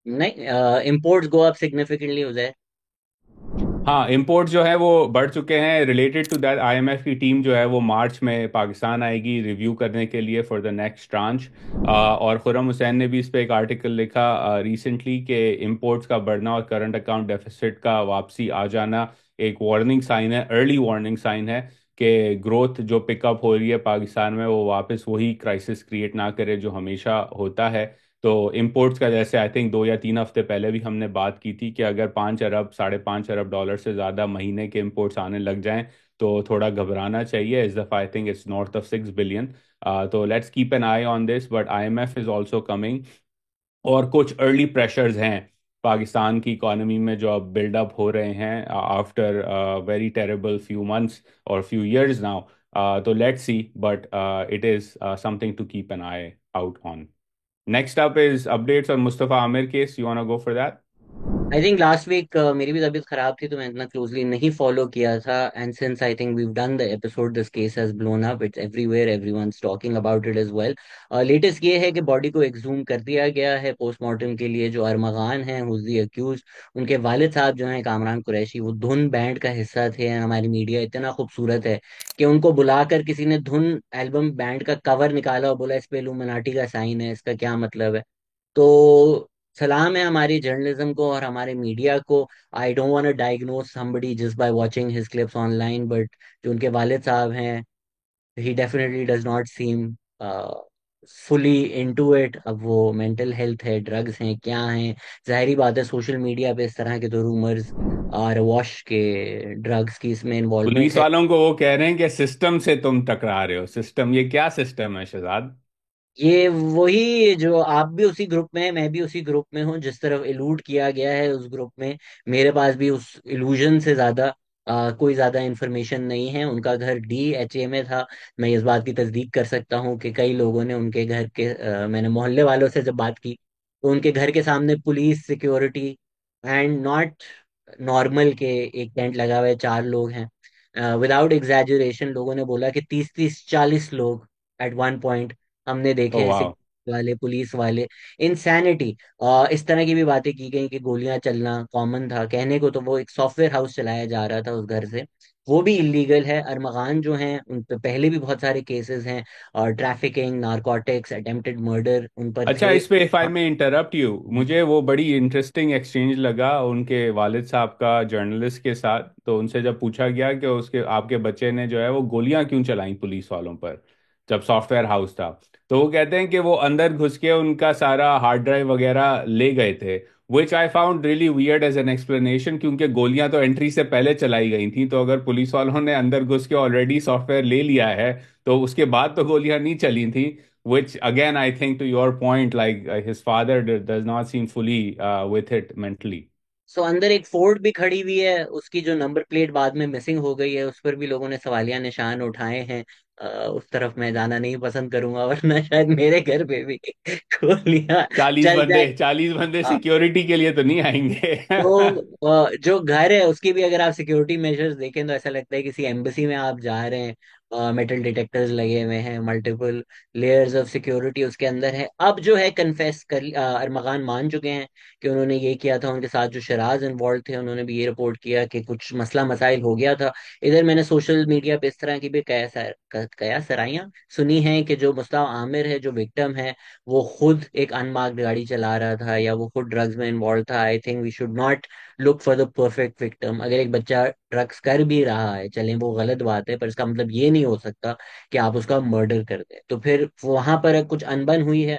नहीं, इम्पोर्ट्स गो अप सिग्निफिकेंटली हो जाए। हाँ, इंपोर्ट जो है वो बढ़ चुके हैं। रिलेटेड टू दैट, आईएमएफ की टीम जो है वो मार्च में पाकिस्तान आएगी रिव्यू करने के लिए फॉर द नेक्स्ट ट्रांच। और खुर्रम हुसैन ने भी इस पे एक आर्टिकल लिखा रिसेंटली कि इंपोर्ट्स का बढ़ना और करंट अकाउंट डेफिसिट का वापसी आ जाना एक वार्निंग साइन है, अर्ली वार्निंग साइन है कि ग्रोथ जो पिकअप हो रही है पाकिस्तान में वो वापस वही क्राइसिस क्रिएट ना करे जो हमेशा होता है। तो इम्पोर्ट्स का, जैसे आई थिंक 2 या 3 हफ्ते पहले भी हमने बात की थी कि अगर 5 अरब, $5.5 अरब से ज़्यादा महीने के इम्पोर्ट्स आने लग जाएं तो थोड़ा घबराना चाहिए। इस दफ़ा I think it's north of 6 billion. तो let's keep an eye on this, but IMF is also coming. और कुछ अर्ली प्रेशर्स हैं पाकिस्तान की इकोनॉमी में जो अब बिल्डअप हो रहे हैं after very terrible few months और फ्यू इयर्स नाउ। तो let's see, but it is something to keep an eye out on. Next up is updates on Mustafa Amir case. You want to go for that? I think last week मेरी भी तबीयत खराब थी तो मैं इतना क्लोजली नहीं फॉलो किया था। And since I think we done the episode this case has blown up, it's everywhere, everyone's talking about it as well. Latest ये है कि बॉडी को एक्सहूम कर दिया गया है पोस्टमार्टम के लिए। जो अरमगान हैं हुज द अक्यूज, उनके वालिद साहब जो हैं कामरान कुरैशी, वो धुन बैंड का हिस्सा थे। हमारी मीडिया इतना खूबसूरत है कि उनको बुलाकर किसी ने धुन एल्बम बैंड का कवर निकाला और बोला इस पे इल्यूमिनाटी का साइन है, इसका क्या मतलब है। तो सलाम है हमारी जर्नलिज्म को और हमारे मीडिया को। I don't want to diagnose somebody just by watching his clips online, but जो उनके वालिद साहब हैं, he definitely does not seem fully into it. अब वो मेंटल हेल्थ है, ड्रग्स हैं, क्या हैं। जाहिर बात है सोशल मीडिया पे इस तरह के तो रूमर्स और वॉश के ड्रग्स की इसमें इन्वॉल्वमेंट पुलिस है। वालों को वो कह रहे हैं कि सिस्टम से तुम टकरा रहे हो। सिस्टम, ये क्या सिस्टम है शहजाद? ये वही जो आप भी उसी ग्रुप में हैं, मैं भी उसी ग्रुप में हूँ, जिस तरफ इलूड किया गया है उस ग्रुप में। मेरे पास भी उस इल्यूजन से ज्यादा कोई ज्यादा इंफॉर्मेशन नहीं है। उनका घर DHA में था। मैं इस बात की तस्दीक कर सकता हूँ कि कई लोगों ने उनके घर के मैंने मोहल्ले वालों से जब बात की तो उनके घर के सामने police security and not normal के एक टेंट लगा हुआ है, 4 लोग हैं। विदाउट एग्जैजुरेशन लोगों ने बोला कि 30-30 40 लोग एट वन पॉइंट हमने देखे ओ हैं, वाह। सिक्योरिटी वाले, पुलिस वाले। इंसैनिटी। इस तरह की भी बातें की गई कि गोलियां चलना कॉमन था। कहने को तो वो एक सॉफ्टवेयर हाउस चलाया जा रहा था उस घर से, वो भी इलीगल है। अरमगान जो हैं उन पे पहले भी बहुत सारे केसेस हैं, और ट्रैफिकिंग, नारकोटिक्स, अटेम्प्टेड मर्डर उन पर अच्छा, थे। इस पे इफ आई में इंटरप्ट यू, मुझे वो बड़ी इंटरेस्टिंग एक्सचेंज लगा उनके वालिद साहब का जर्नलिस्ट के साथ। तो उनसे जब पूछा गया कि उसके आपके बच्चे ने जो है वो गोलियां क्यों चलाई पुलिस वालों पर जब सॉफ्टवेयर हाउस था, तो वो कहते हैं कि वो अंदर घुस के उनका सारा हार्ड ड्राइव वगैरह ले गए थे। Which I found really weird as an explanation, क्योंकि गोलियां तो एंट्री से पहले चलाई गई थी। तो अगर पुलिस वालों ने अंदर घुस के ऑलरेडी सॉफ्टवेयर ले लिया है तो उसके बाद तो गोलियां नहीं चली थी। Which again, I think to your point, like his father does not seem fully with it mentally. सो अंदर एक फोर्ड भी खड़ी हुई है, उसकी जो नंबर प्लेट बाद में मिसिंग हो गई है, उस पर भी लोगों ने सवालिया निशान उठाए हैं। उस तरफ मैं जाना नहीं पसंद करूंगा, वरना शायद मेरे घर पे भी गोलियां चालीस चल बंदे जाए। 40 बंदे अ, सिक्योरिटी के लिए तो नहीं आएंगे। तो जो घर है उसकी भी अगर आप सिक्योरिटी मेजर्स देखें तो ऐसा लगता है किसी एम्बेसी में आप जा रहे हैं। मेटल डिटेक्टर्स लगे हुए हैं, मल्टीपल लेयर्स ऑफ सिक्योरिटी उसके अंदर है। अब जो है कन्फेस कर अरमगान मान चुके हैं कि उन्होंने ये किया था। उनके साथ जो शराज इन्वॉल्व थे उन्होंने भी ये रिपोर्ट किया कि कुछ मसला मसाइल हो गया था। इधर मैंने सोशल मीडिया पे इस तरह की भी कया सराइयां सुनी हैं कि जो मुस्ताफ आमिर है, जो विक्टिम है, वो खुद एक अनमार्क्ड गाड़ी चला रहा था या वो खुद ड्रग्स में इन्वॉल्व था। I think we should not look for the perfect victim. अगर एक बच्चा ड्रग्स कर भी रहा है, चलें वो गलत बात है, पर इसका मतलब ये नहीं हो सकता कि आप उसका मर्डर कर दें। तो फिर वहां पर कुछ अनबन हुई है,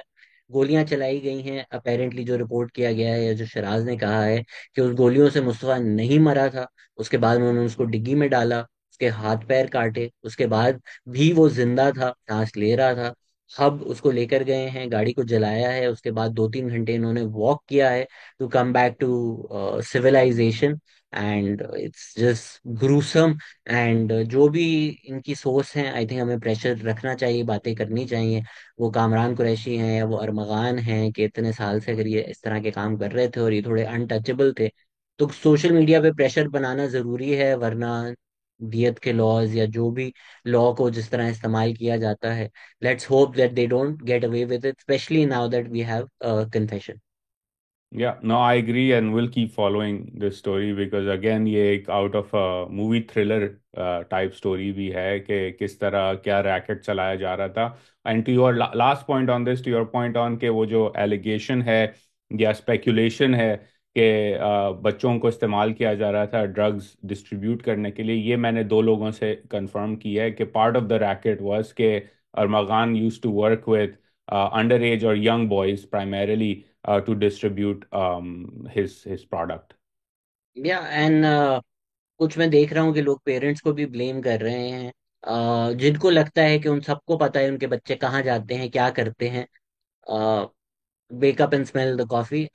गोलियां चलाई गई हैं अपेरेंटली, जो रिपोर्ट किया गया है या जो शराज ने कहा है कि उस गोलियों से मुस्तफा नहीं मरा था। उसके बाद में उन्होंने उसको डिग्गी में डाला, उसके हाथ पैर काटे, उसके बाद भी वो जिंदा था, सांस ले रहा था। अब उसको लेकर गए हैं, गाड़ी को जलाया है, उसके बाद 2-3 घंटे इन्होंने वॉक किया है to come back to civilisation. And it's just gruesome. And जो भी इनकी सोर्स हैं, आई थिंक हमें प्रेशर रखना चाहिए, बातें करनी चाहिए। वो कामरान कुरैशी हैं या वो अरमगान हैं कि इतने साल से अगर ये इस तरह के काम कर रहे थे और ये थोड़े अनटचेबल थे, तो सोशल मीडिया पे प्रेशर बनाना जरूरी है, वरना दियत के लॉज या जो भी लॉ को जिस तरह इस्तेमाल किया जाता है, let's hope that they don't get away with it, especially now that we have confession. Yeah, no, I agree, and we'll keep following this story because again, ये एक out of a movie thriller type story भी है कि किस तरह क्या रैकेट चलाया जा रहा था. And to your last point on this, to your point on कि वो जो allegation है या speculation है कि बच्चों को इस्तेमाल किया जा रहा था ड्रग्स डिस्ट्रीब्यूट करने के लिए, ये मैंने दो लोगों से कंफर्म किया है कि part of the racket was कि Armaghan used to work with underage or young boys primarily to distribute his product. या एंड कुछ मैं देख रहा हूँ कि लोग पेरेंट्स को भी ब्लेम कर रहे हैं, जिनको लगता है कि उन सबको पता है उनके बच्चे कहाँ जाते हैं, क्या करते हैं। Wake up and smell the coffee.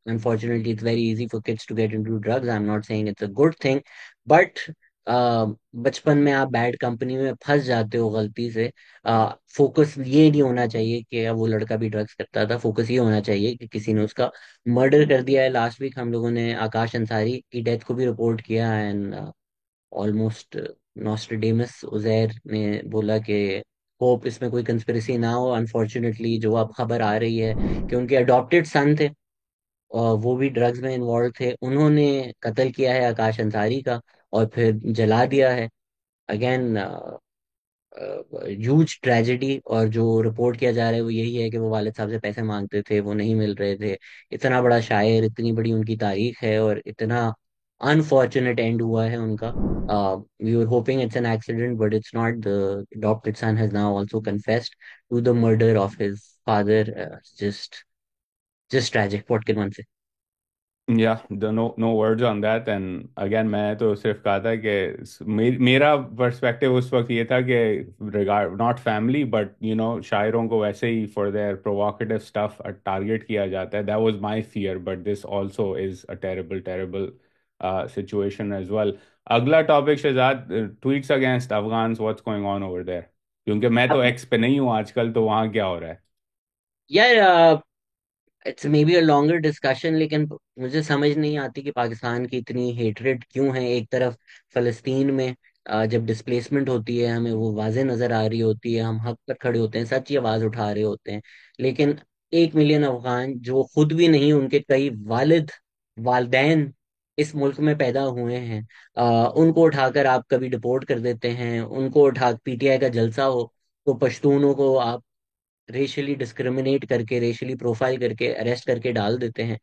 Unfortunately, it's very easy for kids to get into drugs. I'm not saying it's a good thing, but बचपन में आप बैड कंपनी में फंस जाते हो गलती से। फोकस ये नहीं होना चाहिए कि वो लड़का भी ड्रग्स करता था, फोकस ये होना चाहिए कि किसी ने उसका मर्डर कर दिया है। लास्ट वीक हम लोगों ने आकाश अंसारी की डेथ को भी रिपोर्ट किया, एंड ऑलमोस्ट नॉस्ट्रेडेमस उजैर ने बोला कि होप इसमें कोई कंस्पिरेसी ना हो। अनफॉर्चुनेटली जो अब खबर आ रही है कि उनके अडॉप्टेड सन थे और वो भी ड्रग्स में इन्वॉल्व थे, उन्होंने कत्ल किया है आकाश अंसारी का और फिर जला दिया है। Again huge tragedy. और जो रिपोर्ट किया जा रहा है वो यही है कि वो वालिद साहब से पैसे मांगते थे, वो नहीं मिल रहे थे। इतना बड़ा शायर, इतनी बड़ी उनकी तारीख है और इतना अनफॉर्चुनेट एंड हुआ है उनका। We were hoping it's an accident, but it's not. The adopted son has now also confessed to the murder of his father. Just tragic, what can one say? Yeah, the no words on that. And again, मैं तो सिर्फ कहा था कि मेरा पर्सपेक्टिव उस वक्त ये था कि रिगार्ड नॉट फैमिली बट शायरों को वैसे ही for their provocative stuff target किया जाता है. That was my fear, but this also is a terrible terrible situation as well. अगला topic Shahzad, tweets against Afghans, what's going on over there. क्योंकि मैं तो अब एक्स पे नहीं हूँ आजकल, तो वहाँ क्या हो रहा है? यार, it's may be a longer discussion, लेकिन मुझे समझ नहीं आती कि पाकिस्तान की इतनी हेटरेट क्यों है। एक तरफ फलस्तीन में जब डिस्प्लेसमेंट होती है हमें वो वाज़ेह नजर आ रही होती है, हम हक पर खड़े होते हैं, सच्ची आवाज उठा रहे होते हैं। लेकिन 1 मिलियन अफगान जो खुद भी नहीं, उनके कई वालदैन इस मुल्क में पैदा हुए हैं, उनको उठाकर आप कभी डिपोर्ट कर देते हैं। उनको उठा पीटीआई का जलसा हो तो पश्तूनों को आप रेशियली डिस्क्रिमिनेट करके, रेशियली प्रोफाइल करके अरेस्ट करके डाल देते हैं।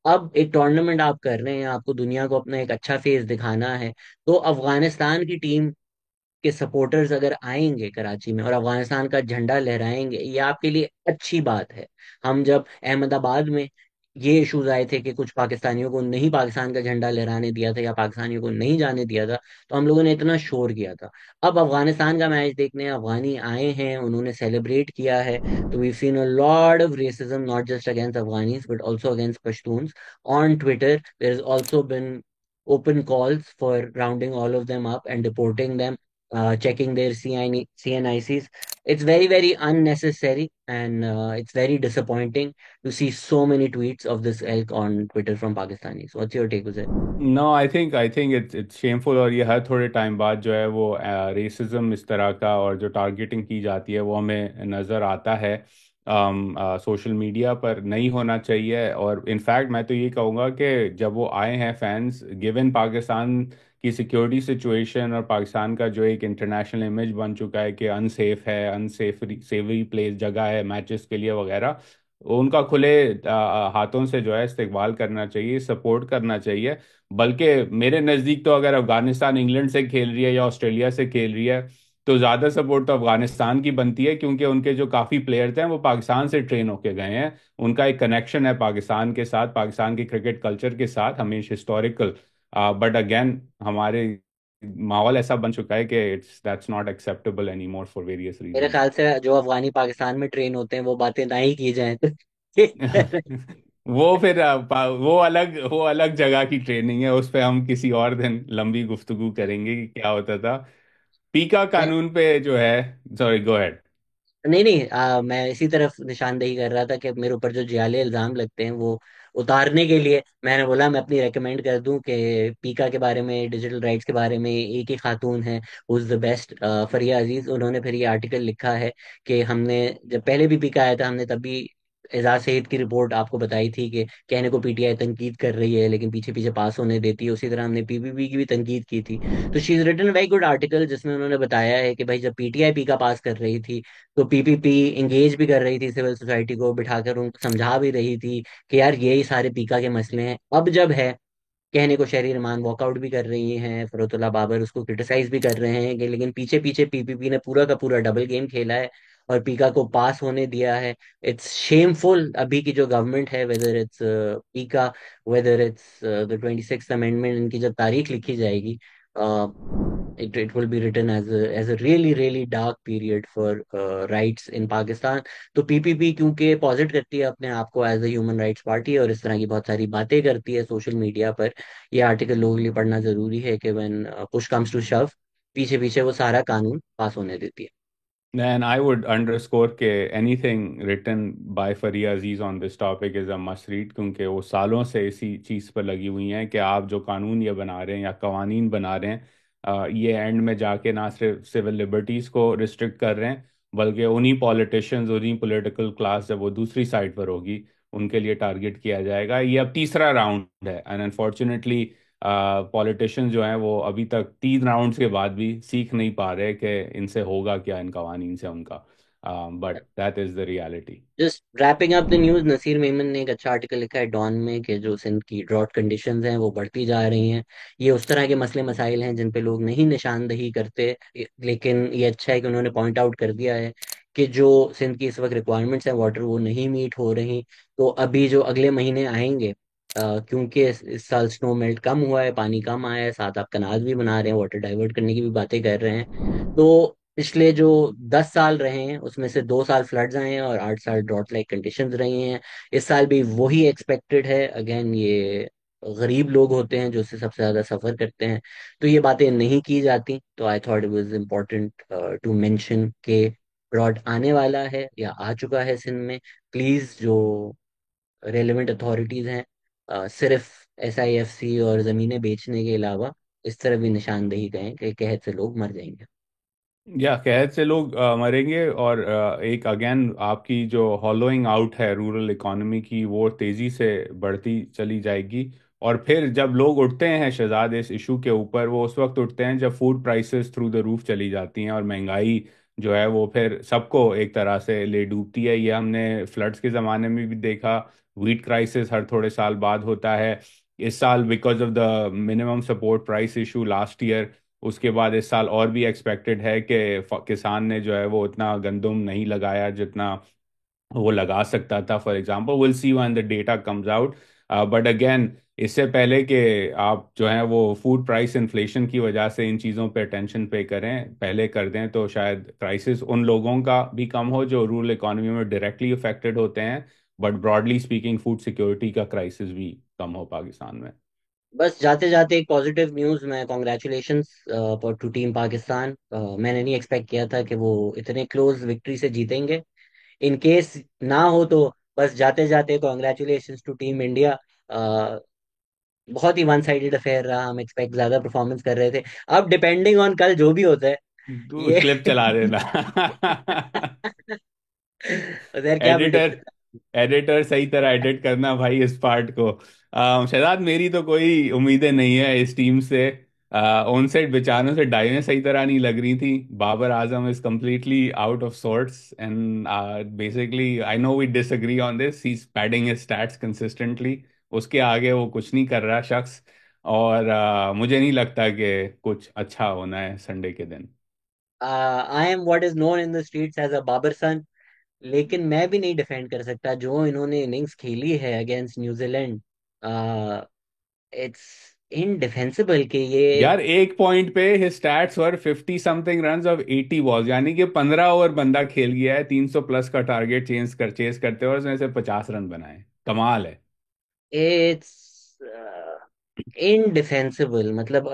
अब एक टूर्नामेंट आप कर रहे हैं, आपको दुनिया को अपना एक अच्छा फेस दिखाना है, तो अफगानिस्तान की टीम के सपोर्टर्स अगर आएंगे कराची में और अफगानिस्तान का झंडा लहराएंगे, ये आपके लिए अच्छी बात है। हम जब अहमदाबाद में ये इश्यूज आए थे कि कुछ पाकिस्तानियों को नहीं पाकिस्तान का झंडा लहराने दिया था या पाकिस्तानियों को नहीं जाने दिया था, तो हम लोगों ने इतना शोर किया था। अब अफगानिस्तान का मैच देखने अफगानी आए हैं, उन्होंने सेलिब्रेट किया है, तो we seen a lot of racism, not just against Afghanis but also against Pashtuns on Twitter. There is also been open calls for rounding all of them up and deporting them, checking their CNICs. It's very, very unnecessary, and it's very disappointing to see so many tweets of this ilk on Twitter from Pakistanis. What's your take, Uzair? No, I think it's shameful. और ये हर थोड़े टाइम बाद जो है वो रेसिज्म इस तरह का और जो टारगेटिंग की जाती है वो हमें नज़र आता है सोशल मीडिया पर। नहीं होना चाहिए। और इनफैक्ट मैं तो ये कहूँगा कि जब वो आए हैं फैंस, गिवन पाकिस्तान की सिक्योरिटी सिचुएशन और पाकिस्तान का जो एक इंटरनेशनल इमेज बन चुका है कि अनसेफ है, अनसेफरी सेवरी प्लेस जगह है मैचेस के लिए वगैरह, उनका खुले हाथों से जो है इस्तेकबाल करना चाहिए, सपोर्ट करना चाहिए। बल्कि मेरे नज़दीक तो अगर अफगानिस्तान इंग्लैंड से खेल रही है या ऑस्ट्रेलिया से खेल रही है तो ज़्यादा सपोर्ट तो अफगानिस्तान की बनती है, क्योंकि उनके जो काफ़ी प्लेयर्स हैं वो पाकिस्तान से ट्रेन होके गए हैं। उनका एक कनेक्शन है पाकिस्तान के साथ, पाकिस्तान के क्रिकेट कल्चर के साथ, हमेशा हिस्टोरिकल। बट अगेन हमारे माहौल ऐसा बन चुका है कि it's that's not acceptable any more for various मेरे रीजंस। ख्याल से जो अफगानी पाकिस्तान में ट्रेन होते हैं वो बातें ना ही की जाए तो वो फिर वो अलग जगह की ट्रेनिंग है, उस पे हम किसी और दिन लंबी गुफ्तगू करेंगे कि क्या होता था। पीका मैं कानून पे जो है। Sorry, go ahead. नहीं, नहीं, मैं इसी तरफ निशानदेही कर रहा था कि मेरे ऊपर जो जियाले इल्जाम लगते हैं वो उतारने के लिए मैंने बोला मैं अपनी रेकमेंड कर दूं कि पीका के बारे में, डिजिटल राइट्स के बारे में एक ही खातून है हु इज द बेस्ट, फरिया अजीज। उन्होंने फिर ये आर्टिकल लिखा है कि हमने जब पहले भी पीका आया था हमने तभी एजाज सईद की रिपोर्ट आपको बताई थी कि कहने को पीटीआई तनकीद कर रही है लेकिन पीछे पीछे पास होने देती है, उसी तरह हमने पीपीपी की भी तनकीद की थी। तो she is written very good article जिसमें उन्होंने बताया है कि भाई जब पीटीआई पीका पास कर रही थी तो पीपीपी इंगेज भी कर रही थी सिविल सोसाइटी को बिठाकर, उनको समझा भी रही थी कि यार यही सारे पीका के मसले हैं। अब जब है कहने को शहरी रमान वॉकआउट भी कर रही हैं, फरोतुल्ला बाबर उसको क्रिटिसाइज भी कर रहे हैं कि लेकिन पीछे पीछे पीपीपी ने पूरा का पूरा डबल गेम खेला है और पीका को पास होने दिया है। It's shameful. अभी की जो गवर्नमेंट है, वेदर इट्स पीका, whether it's the 26th amendment, इनकी जब तारीख लिखी जाएगी, it will be written as a really really dark period for rights in Pakistan. तो पीपीपी क्योंकि पॉजिट करती है अपने आप को as a human rights party और इस तरह की बहुत सारी बातें करती है सोशल मीडिया पर, ये आर्टिकल लोगों के लिए पढ़ना जरूरी है कि व्हेन पुश कम्स टू शव पीछे पीछे वो सारा कानून पास होने देती है। And I would underscore कि anything written by Faria Aziz on this topic is a must read, क्योंकि वो सालों से इसी चीज़ पर लगी हुई हैं कि आप जो कानून ये बना रहे हैं या कवानीन बना रहे हैं, ये एंड में जाके ना सिर्फ सिविल लिबर्टीज़ को रिस्ट्रिक्ट कर रहे हैं, बल्कि उन्हीं पॉलिटिशियंस, उन्हीं पॉलिटिकल क्लास जब वो दूसरी साइड पर होगी उनके लिए टारगेट किया जाएगा। ये अब तीसरा राउंड है एंड अनफॉर्चुनेटली पॉलिटिशियंस जो हैं वो अभी तक 3 राउंड्स के बाद भी सीख नहीं पा रहे कि इनसे होगा क्या, इन कवानीन से उनका। But that is the reality. Just wrapping up the news, Naseer Memon ने एक अच्छा आर्टिकल लिखा है डॉन में कि जो सिंध की ड्रॉट कंडीशंस हैं वो बढ़ती जा रही हैं। ये उस तरह के मसले मसाइल हैं जिन पे लोग नहीं निशानदही करते, लेकिन ये अच्छा है कि उन्होंने पॉइंट आउट कर दिया है कि जो सिंध की इस वक्त रिक्वायरमेंट्स हैं वाटर वो नहीं मीट हो रही। तो अभी जो अगले महीने आएंगे, क्योंकि इस साल स्नो मेल्ट कम हुआ है, पानी कम आया है, साथ आप कनाल भी बना रहे हैं, वाटर डाइवर्ट करने की भी बातें कर रहे हैं। तो पिछले जो 10 साल रहे हैं उसमें से 2 साल फ्लड्स आए हैं और 8 साल ड्रॉट लाइक कंडीशंस रही हैं। इस साल भी वही एक्सपेक्टेड है। अगेन ये गरीब लोग होते हैं जो इससे सबसे ज्यादा सफर करते हैं, तो ये बातें नहीं की जाती। तो I thought it was important to mention के ड्रॉट आने वाला है या आ चुका है सिंध में। प्लीज जो रेलिवेंट अथॉरिटीज हैं, सिर्फ एसआईएफसी और जमीनें बेचने के अलावा इस तरह भी निशानदेही करें कि कहत से लोग मर जाएंगे। या कैद से लोग मरेंगे। और एक अगेन आपकी जो हॉलोइंग आउट है रूरल इकोनॉमी की वो तेज़ी से बढ़ती चली जाएगी। और फिर जब लोग उठते हैं शहजाद इस इशू के ऊपर, वो उस वक्त उठते हैं जब food prices through the roof चली जाती हैं और महंगाई जो है वो फिर सबको एक तरह से ले डूबती है। ये हमने फ्लड्स के ज़माने में भी देखा। व्हीट क्राइसिस हर थोड़े साल बाद होता है। इस साल because of the minimum support price issue last year, उसके बाद इस साल और भी एक्सपेक्टेड है कि किसान ने जो है वो उतना गंदम नहीं लगाया जितना वो लगा सकता था। For example will see when the data comes out. But again इससे पहले कि आप जो है वो फूड प्राइस इन्फ्लेशन की वजह से इन चीज़ों पे अटेंशन पे करें, पहले कर दें, तो शायद क्राइसिस उन लोगों का भी कम हो जो रूरल इकोनॉमी में डायरेक्टली अफेक्टेड होते हैं। But broadly speaking food security का क्राइसिस भी कम हो पाकिस्तान में। बस जाते जाते एक पॉजिटिव न्यूज में, कॉन्ग्रेचुलेशंस टू टीम पाकिस्तान। मैंने नहीं एक्सपेक्ट किया था कि वो इतने क्लोज विक्ट्री से जीतेंगे। इन केस ना हो तो बस जाते जाते कॉन्ग्रेचुलेशंस टू टीम इंडिया। बहुत ही वन साइडेड अफेयर रहा, हम एक्सपेक्ट ज्यादा परफॉर्मेंस कर रहे थे। अब डिपेंडिंग ऑन कल जो भी होता है तू ये क्लिप चला देना। उधर क्या एडिटर, प्रिडिक्ट। एडिटर सही तरह एडिट करना भाई इस पार्ट को। शहजाद, मेरी तो कोई उम्मीदें नहीं है इस टीम से। ऑन साइड बेचारों से डाइनें सही तरह नहीं लग रही थी। Babar Azam is completely out of sorts and basically I know we disagree on this, he is padding his stats consistently. उसके आगे वो कुछ नहीं कर रहा शख्स। और मुझे नहीं लगता कि कुछ अच्छा होना है संडे के दिन। I am what is known in the streets as a Babar son. लेकिन मैं भी नहीं डिफेंड कर सकता जो इन्होंने इनिंग्स खेली है अगेंस्ट न्यूजीलैंड। इट्स इनडिफेंसिबल कि ये। यार एक पॉइंट पे हिज स्टैट्स वर 50 समथिंग रन्स ऑफ 80 बॉल्स, यानी कि 15 ओवर बंदा खेल गया है, 300 प्लस का टारगेट चेस करते हुए उसने से 50 रन बनाए। कमाल है। इट्स इनडिफेंसिबल, मतलब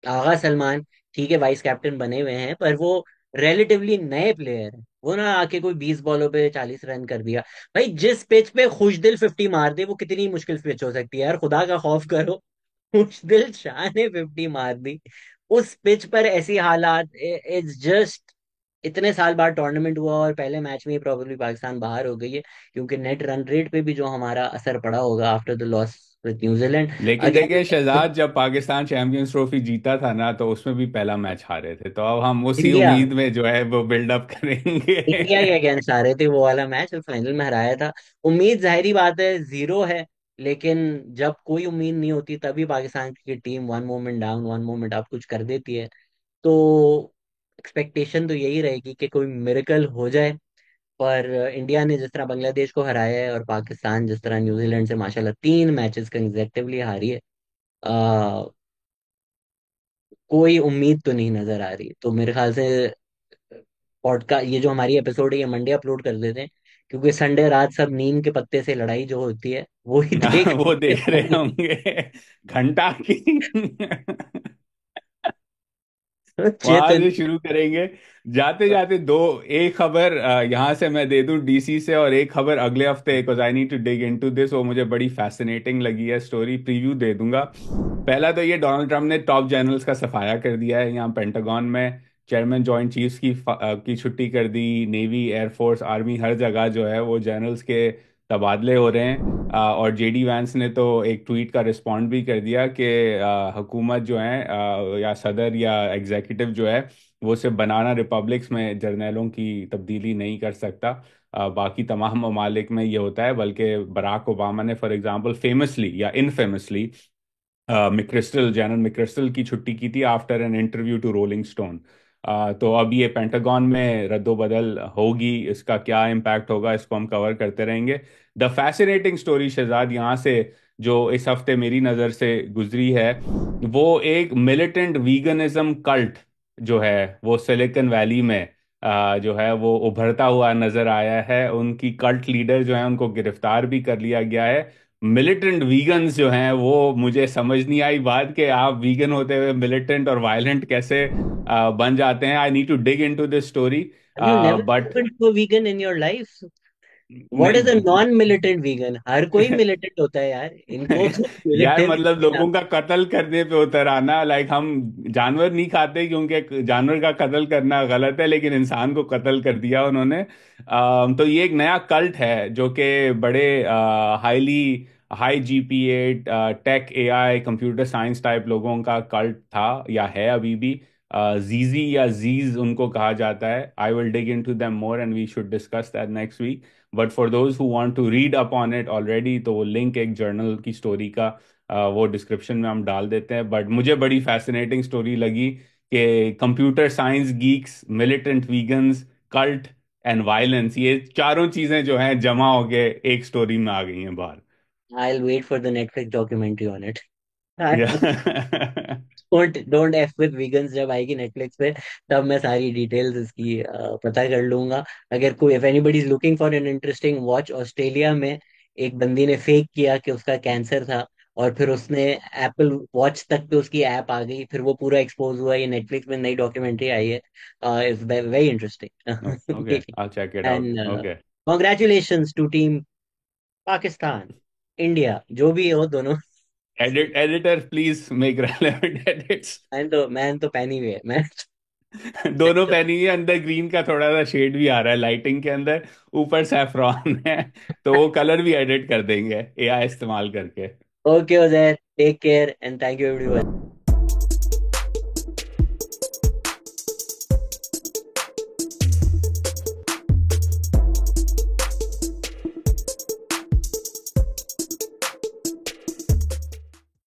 आगा सलमान ठीक है वाइस कैप्टन बने हुए हैं, पर वो रिलेटिवली नए प्लेयर हैं। वो ना आके कोई 20 बॉलों पे 40 रन कर दिया। भाई जिस पिच पे खुशदिल 50 मार दे, वो कितनी मुश्किल पिच हो सकती है यार, खुदा का खौफ करो। खुशदिल शाह ने 50 मार दी उस पिच पर, ऐसी हालात। इट्स जस्ट इतने साल बाद टूर्नामेंट हुआ और पहले मैच में ही प्रॉब्लली पाकिस्तान बाहर हो गई है, क्योंकि नेट रन रेट पे भी जो हमारा असर पड़ा होगा after the loss with New Zealand. लेकिन देखिए अगेन शहजाद, जब पाकिस्तान चैंपियंस ट्रॉफी जीता था ना, तो उसमें भी पहला मैच हारे थे, तो अब हम उसी इंडिया, उम्मीद में जो है वो बिल्डअप करेंगे। इंडिया के अगेंस्ट आ रहे थे वो वाला मैच और फाइनल में हराया था। उम्मीद जाहिर बात है जीरो है। लेकिन जब कोई उम्मीद नहीं होती तभी पाकिस्तान की team one moment down one moment up कुछ कर देती है। तो एक्सपेक्टेशन तो यही रहेगी कि कोई मिरेकल हो जाए। पर इंडिया ने जिस तरह बांग्लादेश को हराया है और पाकिस्तान जिस तरह न्यूजीलैंड से माशाल्लाह 3 मैचेस कंसेक्टिवली हारी है, आ, कोई उम्मीद तो नहीं नजर आ रही। तो मेरे ख्याल से पॉडकास्ट, ये जो हमारी एपिसोड है ये मंडे अपलोड कर देते हैं, क्योंकि संडे रात सब नीम के पत्ते से लड़ाई जो होती है वो ही देख वो रहे देख रहे होंगे। होंगे घंटा की। वहां चेतन। से शुरू करेंगे। जाते जाते दो, एक खबर यहाँ से मैं दे दूं डीसी से, और एक खबर अगले हफ्ते, because I need to dig into this, वो मुझे बड़ी फैसिनेटिंग लगी है, स्टोरी प्रीव्यू दे दूंगा। पहला तो ये, डोनाल्ड ट्रंप ने टॉप जनरल्स का सफाया कर दिया है यहाँ पेंटागन में। चेयरमैन जॉइंट चीफ्स की छुट्टी कर दी। नेवी, एयरफोर्स, आर्मी, हर जगह जो है वो जनरल्स के तबादले हो रहे हैं। और जेडी वैंस ने तो एक ट्वीट का रिस्पॉन्ड भी कर दिया कि हुकूमत जो है, या सदर या एग्जीक्यूटिव जो है, वो सिर्फ बनाना रिपब्लिक्स में जर्नैलों की तब्दीली नहीं कर सकता। बाकी तमाम ममालिक में ये होता है, बल्कि बराक ओबामा ने फॉर एग्जांपल फेमसली या इनफेमसली मिक्रिस्टल, जनरल मिक्रिस्टल की छुट्टी की थी after an interview to Rolling Stone. तो अब ये पेंटागन में रद्दोबदल होगी, इसका क्या इम्पैक्ट होगा, इसको हम कवर करते रहेंगे। द फैसिनेटिंग स्टोरी शहजाद यहाँ से, जो इस हफ्ते मेरी नज़र से गुजरी है, वो एक मिलिटेंट वीगनिज्म कल्ट जो है वो सिलिकॉन वैली में जो है वो उभरता हुआ नजर आया है। उनकी कल्ट लीडर जो है उनको गिरफ्तार भी कर लिया गया है। मिलिटेंट वीगन्स जो हैं, वो मुझे समझ नहीं आई बात कि आप वीगन होते हुए मिलिटेंट और वायलेंट कैसे बन जाते हैं। I need to dig into this story. Have you never but spoken to a vegan in your life? What is a नहीं। Non militant vegan? हर कोई मिलिटेंट होता है यार, इनको तो यार मिलिटेंट। मतलब लोगों का कत्ल करने पे उतर आना, लाइक हम जानवर नहीं खाते क्योंकि जानवर का कत्ल करना गलत है, लेकिन इंसान को कत्ल कर दिया उन्होंने। तो ये एक नया कल्ट है जो कि बड़े highly high GPA tech AI computer science type लोगों का कल्ट था या है अभी भी। जीजी या जीज उनको कहा जाता है। I will dig in to them more and we should discuss that next week. But for those who want to read up on it already, तो वो लिंक एक जर्नल की स्टोरी का वो डिस्क्रिप्शन में हम डाल देते हैं। बट मुझे बड़ी फैसिनेटिंग स्टोरी लगी कि computer science Geeks, militant vegans, cult and violence, ये चारों चीजें जो हैं जमा होके एक स्टोरी में आ गई हैं बाहर। I will wait for the Netflix documentary on it. या डोंट एफ विद वीगन्स जब आएगी नेटफ्लिक्स पे, तब मैं सारी डिटेल्स इसकी पता कर लूंगा। अगर कोई, if anybody is looking for an interesting watch, Australia में एक बंदी ने फेक किया कि उसका कैंसर था, और फिर उसने एप्पल वॉच तक पे उसकी ऐप आ गई, फिर वो पूरा एक्सपोज हुआ। ये नेटफ्लिक्स में नई डॉक्यूमेंट्री आई है, इट्स वेरी इंटरेस्टिंग। ओके, ठीक है। I check it out. And okay. Congratulations to team Pakistan, India, जो भी हो दोनों। Editor please make relevant edits. मैंने तो पहनी हुई है मैं। दोनों पहनी है, अंदर ग्रीन का थोड़ा सा शेड भी आ रहा है लाइटिंग के अंदर, ऊपर सैफरॉन है। तो वो कलर भी एडिट कर देंगे एआई इस्तेमाल करके। Okay Uzair, take care and thank you everyone.